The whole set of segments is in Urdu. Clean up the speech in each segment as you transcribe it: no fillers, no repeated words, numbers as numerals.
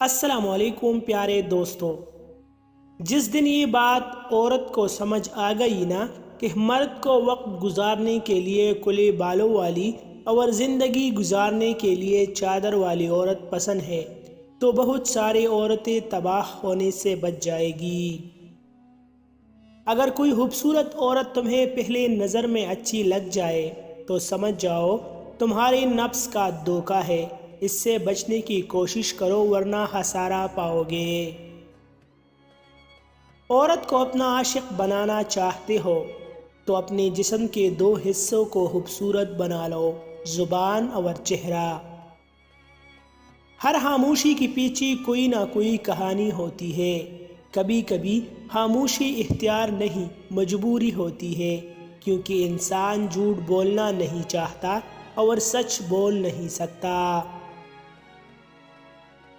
السلام علیکم پیارے دوستو، جس دن یہ بات عورت کو سمجھ آ گئی نا کہ مرد کو وقت گزارنے کے لیے کھلے بالوں والی اور زندگی گزارنے کے لیے چادر والی عورت پسند ہے تو بہت ساری عورتیں تباہ ہونے سے بچ جائے گی۔ اگر کوئی خوبصورت عورت تمہیں پہلے نظر میں اچھی لگ جائے تو سمجھ جاؤ تمہاری نفس کا دھوکہ ہے، اس سے بچنے کی کوشش کرو ورنہ خسارہ پاؤ گے۔ عورت کو اپنا عاشق بنانا چاہتے ہو تو اپنے جسم کے دو حصوں کو خوبصورت بنا لو، زبان اور چہرہ۔ ہر خاموشی کے پیچھے کوئی نہ کوئی کہانی ہوتی ہے، کبھی کبھی خاموشی اختیار نہیں مجبوری ہوتی ہے، کیونکہ انسان جھوٹ بولنا نہیں چاہتا اور سچ بول نہیں سکتا۔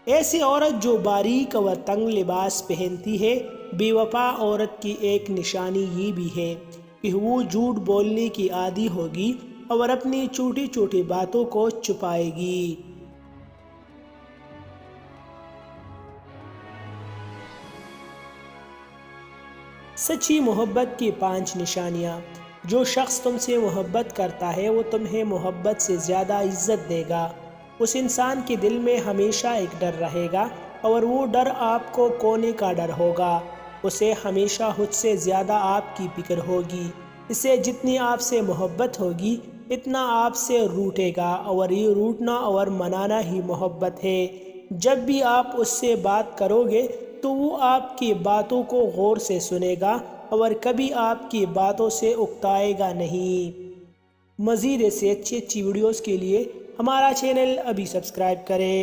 ایسی عورت جو باریک اور تنگ لباس پہنتی ہے، بے وفا عورت کی ایک نشانی یہ بھی ہے کہ وہ جھوٹ بولنے کی عادی ہوگی اور اپنی چھوٹی چھوٹی باتوں کو چھپائے گی۔ سچی محبت کی 5 نشانیاں۔ جو شخص تم سے محبت کرتا ہے وہ تمہیں محبت سے زیادہ عزت دے گا۔ اس انسان کے دل میں ہمیشہ ایک ڈر رہے گا اور وہ ڈر آپ کو کھونے کا ڈر ہوگا۔ اسے ہمیشہ خود سے زیادہ آپ کی فکر ہوگی۔ اسے جتنی آپ سے محبت ہوگی اتنا آپ سے روٹھے گا، اور یہ روٹنا اور منانا ہی محبت ہے۔ جب بھی آپ اس سے بات کرو گے تو وہ آپ کی باتوں کو غور سے سنے گا اور کبھی آپ کی باتوں سے اکتائے گا نہیں۔ مزید ایسے اچھی ویڈیوز کے لیے ہمارا چینل ابھی سبسکرائب کریں۔